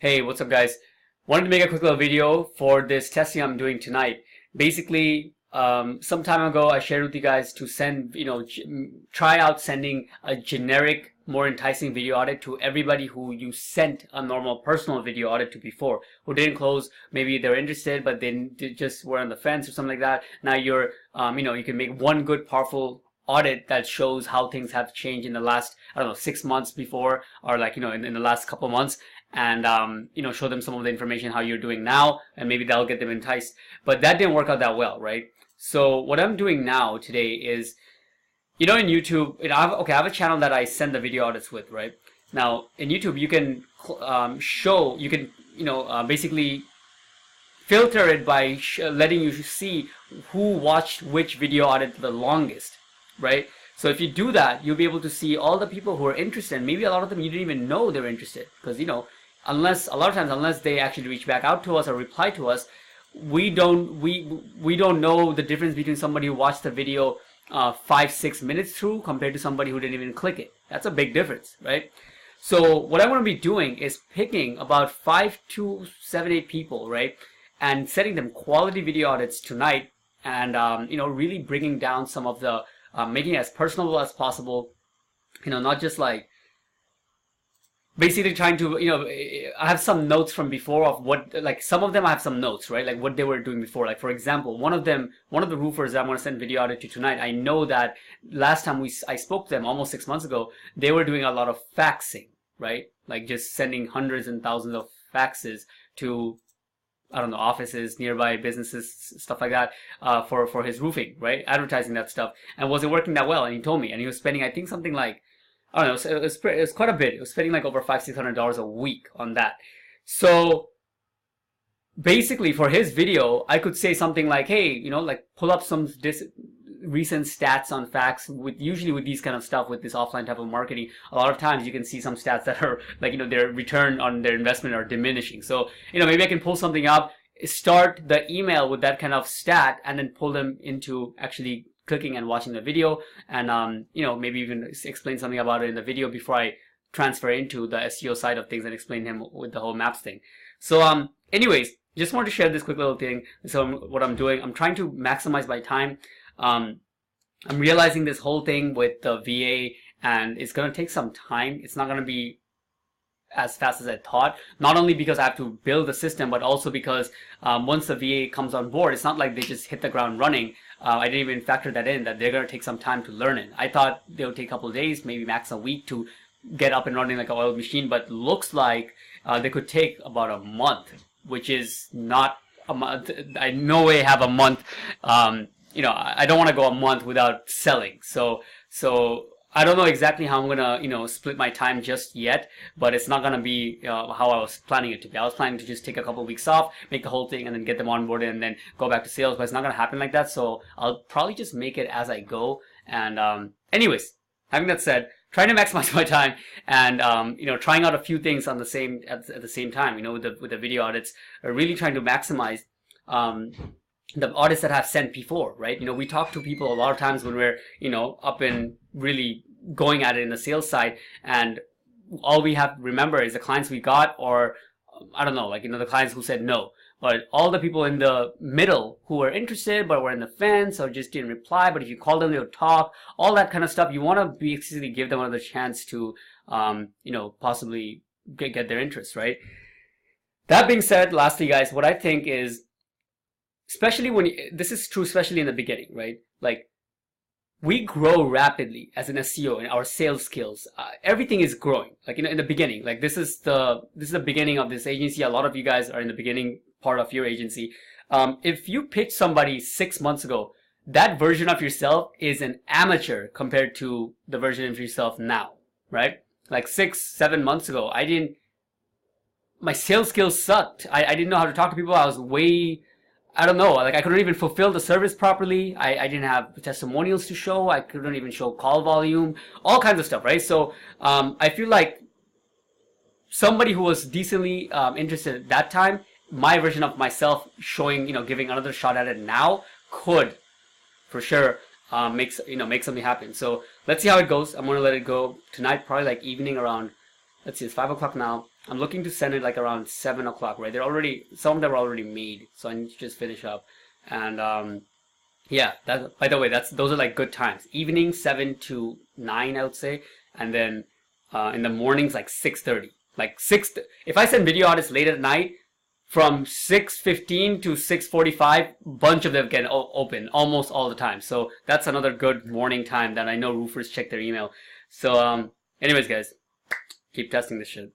Hey, what's up guys? Wanted to make a quick little video for this testing I'm doing tonight. Basically, some time ago I shared with you guys to send, try out sending a generic, more enticing video audit to everybody who you sent a normal personal video audit to before, who didn't close. Maybe they're interested, but they just were on the fence or something like that. Now you're, you can make one good, powerful audit that shows how things have changed in the last, 6 months before, or in the last couple months, and show them some of the information how you're doing now, and maybe that'll get them enticed. But that didn't work out that well, right? So what I'm doing now today is, in YouTube, I have a channel that I send the video audits with, right? Now in YouTube you can basically filter it by letting you see who watched which video audit the longest, right? So if you do that, you'll be able to see all the people who are interested. Maybe a lot of them you didn't even know they were interested, because unless they actually reach back out to us or reply to us, we don't know the difference between somebody who watched the video 5-6 minutes through compared to somebody who didn't even click it. That's a big difference, right? So what I'm going to be doing is picking about 5 to 7, 8 people, right, and setting them quality video audits tonight, and really bringing down some of the making it as personable as possible. Not just like basically trying to, I have some notes from before of what, like some of them I have some notes, right? Like what they were doing before. Like for example, one of the roofers that I'm going to send video audit to tonight, I know that last time I spoke to them almost 6 months ago, they were doing a lot of faxing, right? Like just sending hundreds and thousands of faxes to, offices, nearby businesses, stuff like that, for his roofing, right? Advertising that stuff. And wasn't working that well. And he told me, and he was spending, I think, something like, it was quite a bit. It was spending like over $500-600 a week on that. So basically for his video, I could say something like, hey, like pull up some recent stats on fax. Usually with these kind of stuff, with this offline type of marketing, a lot of times you can see some stats that are like, their return on their investment are diminishing. So, maybe I can pull something up, start the email with that kind of stat, and then pull them into actually clicking and watching the video, and maybe even explain something about it in the video before I transfer into the SEO side of things and explain him with the whole maps thing. So anyways, just wanted to share this quick little thing. So what I'm doing, I'm trying to maximize my time. I'm realizing this whole thing with the VA, and it's going to take some time. It's not going to be as fast as I thought, not only because I have to build the system, but also because once the VA comes on board, it's not like they just hit the ground running. I didn't even factor that in, that they're going to take some time to learn it. I thought they would take a couple of days, maybe max a week, to get up and running like an oiled machine, but looks like they could take about a month, which is not a month. I no way have a month. I don't want to go a month without selling. So I don't know exactly how I'm gonna, split my time just yet, but it's not gonna be how I was planning it to be. I was planning to just take a couple of weeks off, make the whole thing, and then get them on board, and then go back to sales. But it's not gonna happen like that. So I'll probably just make it as I go. And anyways, having that said, trying to maximize my time, and trying out a few things on the same at the same time. With the video audits, really trying to maximize the audits that I've sent before, right? We talk to people a lot of times when we're, up and really going at it in the sales side, and all we have to remember is the clients we got, or the clients who said no. But all the people in the middle who were interested but were in the fence or just didn't reply, but if you call them, they'll talk, all that kind of stuff. You want to basically give them another chance to, possibly get their interest, right? That being said, lastly, guys, what I think is, especially this is true, especially in the beginning, right? Like, we grow rapidly as an SEO in our sales skills. Everything is growing. Like, in the beginning, like this is the beginning of this agency. A lot of you guys are in the beginning part of your agency. If you pitched somebody 6 months ago, that version of yourself is an amateur compared to the version of yourself now, right? Like 6-7 months ago, my sales skills sucked. I didn't know how to talk to people. I was I don't know, like I couldn't even fulfill the service properly. I didn't have testimonials to show. I couldn't even show call volume, all kinds of stuff, right? So I feel like somebody who was decently interested at that time, my version of myself showing, giving another shot at it now could, for sure, make something happen. So let's see how it goes. I'm gonna let it go tonight, probably like evening around, let's see, it's 5 o'clock now. I'm looking to send it like around 7 o'clock, right? Some of them are already made, so I need to just finish up. And yeah, that, by the way, those are like good times. Evening 7 to 9, I would say, and then in the mornings like 6:30. Like if I send video audits late at night, from 6:15 to 6:45, bunch of them get open almost all the time. So that's another good morning time that I know roofers check their email. So anyways, guys, keep testing this shit.